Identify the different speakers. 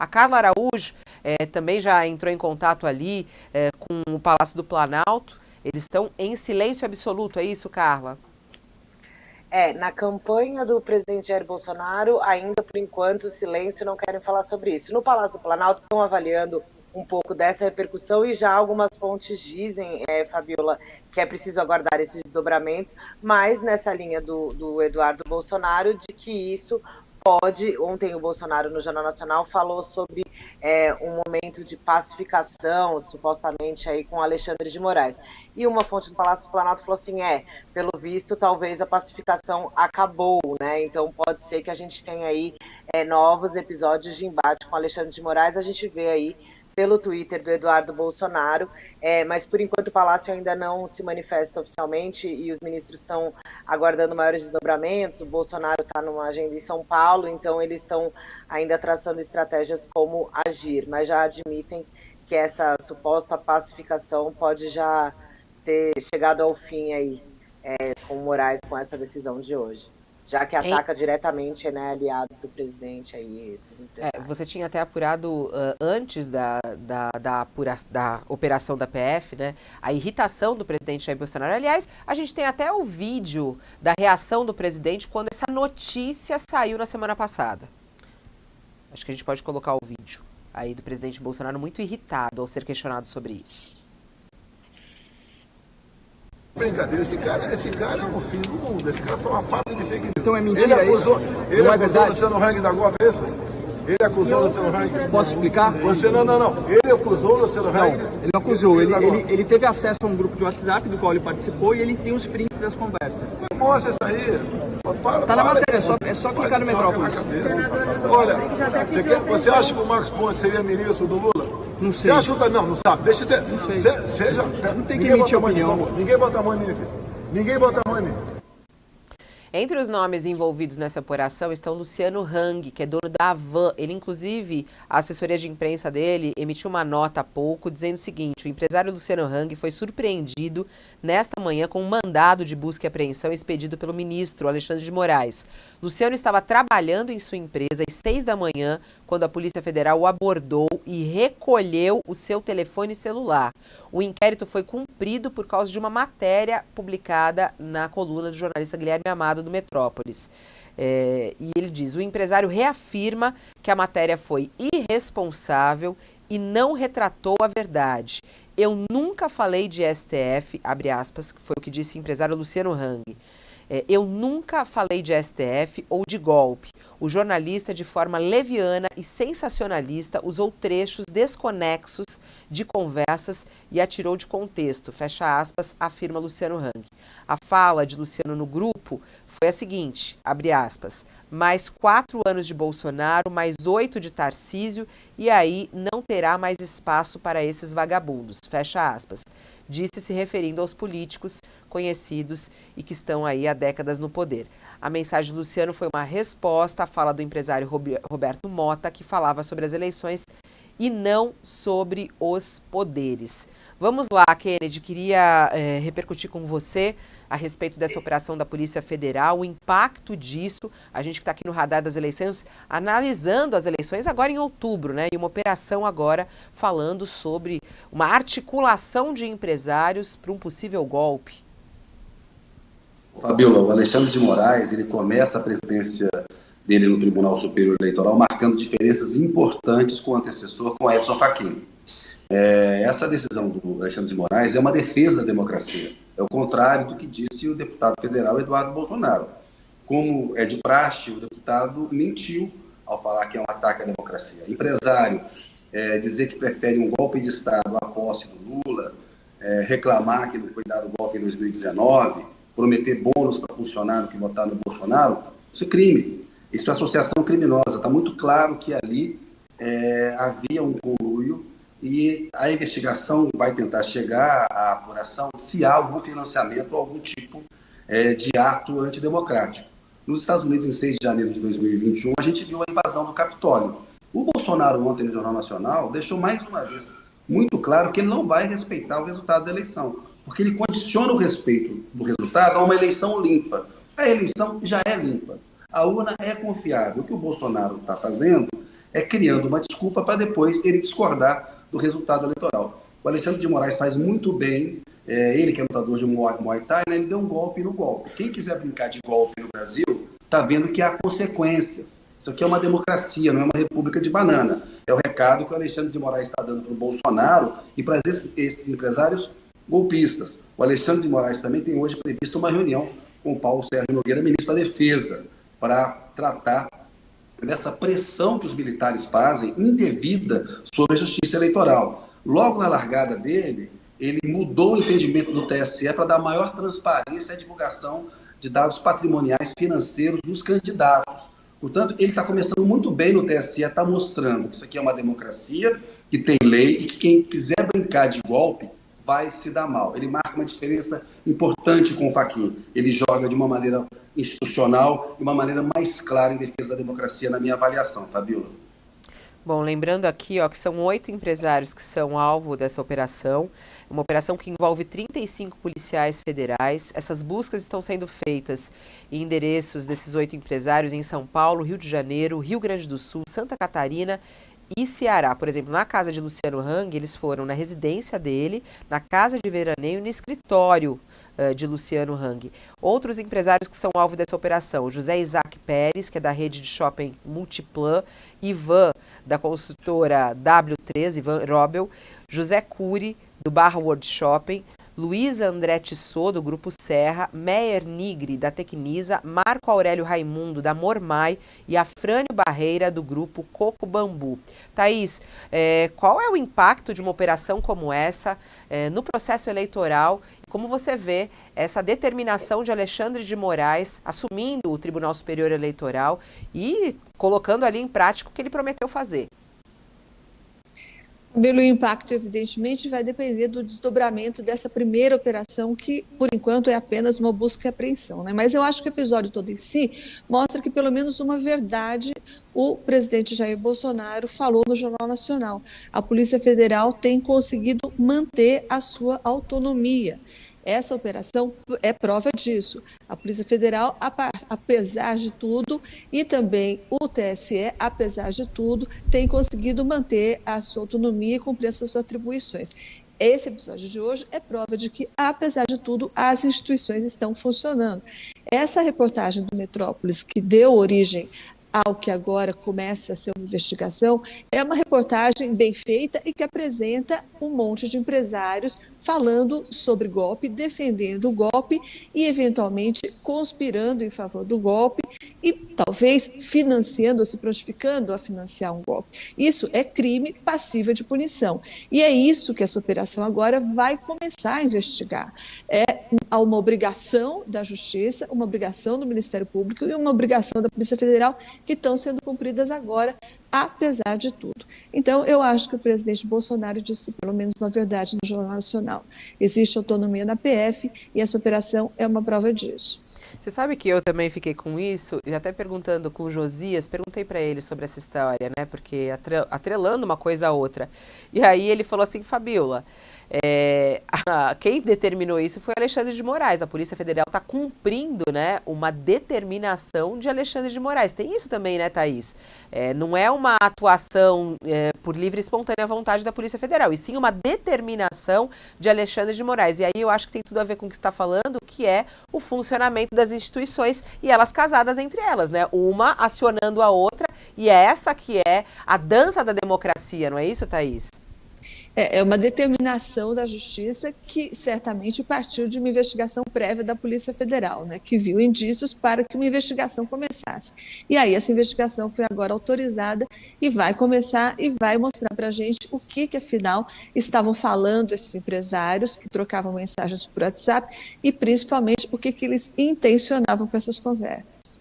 Speaker 1: A Carla Araújo também já entrou em contato ali com o Palácio do Planalto. Eles estão em silêncio absoluto, é isso, Carla?
Speaker 2: Na campanha do presidente Jair Bolsonaro, ainda por enquanto, silêncio, não querem falar sobre isso. No Palácio do Planalto estão avaliando um pouco dessa repercussão e já algumas fontes dizem, Fabiola, que é preciso aguardar esses desdobramentos, mas nessa linha do Eduardo Bolsonaro, de que isso pode... Ontem o Bolsonaro, no Jornal Nacional, falou sobre um momento de pacificação, supostamente, aí com Alexandre de Moraes. E uma fonte do Palácio do Planalto falou assim, pelo visto, talvez a pacificação acabou, né? Então pode ser que a gente tenha aí novos episódios de embate com Alexandre de Moraes, a gente vê aí pelo Twitter do Eduardo Bolsonaro, mas por enquanto o Palácio ainda não se manifesta oficialmente e os ministros estão aguardando maiores desdobramentos. O Bolsonaro está numa agenda em São Paulo, então eles estão ainda traçando estratégias como agir, mas já admitem que essa suposta pacificação pode já ter chegado ao fim aí com Moraes com essa decisão de hoje. Já que ataca diretamente, né, aliados do presidente aí, esses empresários.
Speaker 1: Você tinha até apurado antes da operação da PF, né, a irritação do presidente Jair Bolsonaro. Aliás, a gente tem até o vídeo da reação do presidente quando essa notícia saiu na semana passada. Acho que a gente pode colocar o vídeo aí do presidente Bolsonaro muito irritado ao ser questionado sobre isso.
Speaker 3: Brincadeira, esse cara é um fim do mundo, esse cara é uma fábrica de fake news.
Speaker 4: Então é mentira isso?
Speaker 3: Ele acusou o Luciano Hang da golpe, é isso? Ele acusou o Luciano Hang.
Speaker 4: Posso explicar?
Speaker 3: Você não. Ele acusou o Luciano Hang.
Speaker 4: Não, ele não acusou. Ele teve acesso a um grupo de WhatsApp do qual ele participou e ele tem os prints das conversas.
Speaker 3: Mostra isso aí.
Speaker 4: Tá na matéria, é só clicar no Metrópolis.
Speaker 3: Olha, você acha que o Marcos Pontes seria ministro do Lula?
Speaker 4: Não sei.
Speaker 3: Você acha que não sabe? Deixa eu ter.
Speaker 4: Não sei.
Speaker 3: Seja,
Speaker 4: não tem que emitir opinião.
Speaker 3: Ninguém bota a mão em mim. Ninguém bota a mão em mim.
Speaker 1: Entre os nomes envolvidos nessa apuração estão Luciano Hang, que é dono da Havan. Ele, inclusive, a assessoria de imprensa dele emitiu uma nota há pouco dizendo o seguinte: o empresário Luciano Hang foi surpreendido nesta manhã com um mandado de busca e apreensão expedido pelo ministro Alexandre de Moraes. Luciano estava trabalhando em sua empresa às 6 da manhã, quando a Polícia Federal o abordou e recolheu o seu telefone celular. O inquérito foi cumprido por causa de uma matéria publicada na coluna do jornalista Guilherme Amado do Metrópolis. E ele diz: o empresário reafirma que a matéria foi irresponsável e não retratou a verdade. Eu nunca falei de STF, abre aspas, que foi o que disse o empresário Luciano Hang. Eu nunca falei de STF ou de golpe. O jornalista, de forma leviana e sensacionalista, usou trechos desconexos de conversas e atirou de contexto, fecha aspas, afirma Luciano Hang. A fala de Luciano no grupo foi a seguinte, abre aspas, mais 4 anos de Bolsonaro, mais 8 de Tarcísio, e aí não terá mais espaço para esses vagabundos, fecha aspas. Disse se referindo aos políticos conhecidos e que estão aí há décadas no poder. A mensagem de Luciano foi uma resposta à fala do empresário Roberto Mota, que falava sobre as eleições e não sobre os poderes. Vamos lá, Kennedy, queria repercutir com você a respeito dessa operação da Polícia Federal, o impacto disso, a gente que está aqui no radar das eleições, analisando as eleições agora em outubro, né? E uma operação agora falando sobre uma articulação de empresários para um possível golpe.
Speaker 5: Fabiola, o Alexandre de Moraes, ele começa a presidência dele no Tribunal Superior Eleitoral marcando diferenças importantes com o antecessor, com Edson Fachin. Essa decisão do Alexandre de Moraes é uma defesa da democracia. É o contrário do que disse o deputado federal Eduardo Bolsonaro. Como é de praxe, o deputado mentiu ao falar que é um ataque à democracia. Empresário, dizer que prefere um golpe de Estado à posse do Lula, reclamar que não foi dado golpe em 2019, prometer bônus para funcionário que votaram no Bolsonaro, isso é crime. Isso é associação criminosa. Está muito claro que ali havia um conluio e a investigação vai tentar chegar à apuração se há algum financiamento ou algum tipo de ato antidemocrático. Nos Estados Unidos, em 6 de janeiro de 2021, a gente viu a invasão do Capitólio. O Bolsonaro, ontem no Jornal Nacional, deixou mais uma vez muito claro que ele não vai respeitar o resultado da eleição, porque ele condiciona o respeito do resultado a uma eleição limpa. A eleição já é limpa. A urna é confiável. O que o Bolsonaro está fazendo criando uma desculpa para depois ele discordar do resultado eleitoral. O Alexandre de Moraes faz muito bem, ele que é lutador de Muay Thai, né, ele deu um golpe no golpe. Quem quiser brincar de golpe no Brasil, está vendo que há consequências. Isso aqui é uma democracia, não é uma república de banana. É o recado que o Alexandre de Moraes está dando para o Bolsonaro e para esses empresários golpistas. O Alexandre de Moraes também tem hoje previsto uma reunião com o Paulo Sérgio Nogueira, ministro da Defesa, para tratar dessa pressão que os militares fazem, indevida, sobre a justiça eleitoral. Logo na largada dele, ele mudou o entendimento do TSE para dar maior transparência à divulgação de dados patrimoniais financeiros dos candidatos. Portanto, ele está começando muito bem no TSE, está mostrando que isso aqui é uma democracia, que tem lei e que quem quiser brincar de golpe vai se dar mal. Ele marca uma diferença importante com o Fachin. Ele joga de uma maneira institucional e uma maneira mais clara em defesa da democracia, na minha avaliação, Fabíola.
Speaker 1: Bom, lembrando aqui que são 8 empresários que são alvo dessa operação, uma operação que envolve 35 policiais federais. Essas buscas estão sendo feitas em endereços desses 8 empresários em São Paulo, Rio de Janeiro, Rio Grande do Sul, Santa Catarina e Ceará. Por exemplo, na casa de Luciano Hang, eles foram na residência dele, na casa de veraneio e no escritório de Luciano Hang. Outros empresários que são alvo dessa operação: José Isaac Pérez, que é da rede de shopping Multiplan, Ivan, da consultora W3, Ivan Robel, José Cury, do Barra World Shopping, Luiz André Tissot, do Grupo Serra, Meyer Nigri, da Tecnisa, Marco Aurélio Raimundo, da Mormai e Afrânio Barreira, do Grupo Coco Bambu. Thaís, qual é o impacto de uma operação como essa no processo eleitoral? Como você vê essa determinação de Alexandre de Moraes assumindo o Tribunal Superior Eleitoral e colocando ali em prática o que ele prometeu fazer?
Speaker 6: Pelo impacto, evidentemente, vai depender do desdobramento dessa primeira operação, que, por enquanto, é apenas uma busca e apreensão, né? Mas eu acho que o episódio todo em si mostra que, pelo menos uma verdade, o presidente Jair Bolsonaro falou no Jornal Nacional. A Polícia Federal tem conseguido manter a sua autonomia. Essa operação é prova disso. A Polícia Federal, apesar de tudo, e também o TSE, apesar de tudo, tem conseguido manter a sua autonomia e cumprir as suas atribuições. Esse episódio de hoje é prova de que, apesar de tudo, as instituições estão funcionando. Essa reportagem do Metrópolis, que deu origem ao que agora começa a ser uma investigação, é uma reportagem bem feita e que apresenta um monte de empresários falando sobre golpe, defendendo o golpe e, eventualmente, conspirando em favor do golpe e, talvez, financiando ou se prontificando a financiar um golpe. Isso é crime passível de punição. E é isso que essa operação agora vai começar a investigar. Há uma obrigação da Justiça, uma obrigação do Ministério Público e uma obrigação da Polícia Federal que estão sendo cumpridas agora, apesar de tudo. Então, eu acho que o presidente Bolsonaro disse pelo menos uma verdade no Jornal Nacional. Existe autonomia na PF e essa operação é uma prova disso.
Speaker 1: Você sabe que eu também fiquei com isso, e até perguntando com o Josias, perguntei para ele sobre essa história, né? Porque atrelando uma coisa a outra. E aí ele falou assim: Fabíola, quem determinou isso foi Alexandre de Moraes. A Polícia Federal está cumprindo, né, uma determinação de Alexandre de Moraes. Tem isso também, né, Thaís? Não é uma atuação por livre e espontânea vontade da Polícia Federal, e sim uma determinação de Alexandre de Moraes. E aí eu acho que tem tudo a ver com o que você está falando, que é o funcionamento das instituições e elas casadas entre elas, né? Uma acionando a outra, e é essa que é a dança da democracia, não é isso, Thaís?
Speaker 6: É uma determinação da Justiça que certamente partiu de uma investigação prévia da Polícia Federal, né, que viu indícios para que uma investigação começasse. E aí essa investigação foi agora autorizada e vai começar e vai mostrar para a gente o que afinal estavam falando esses empresários que trocavam mensagens por WhatsApp e principalmente o que eles intencionavam com essas conversas.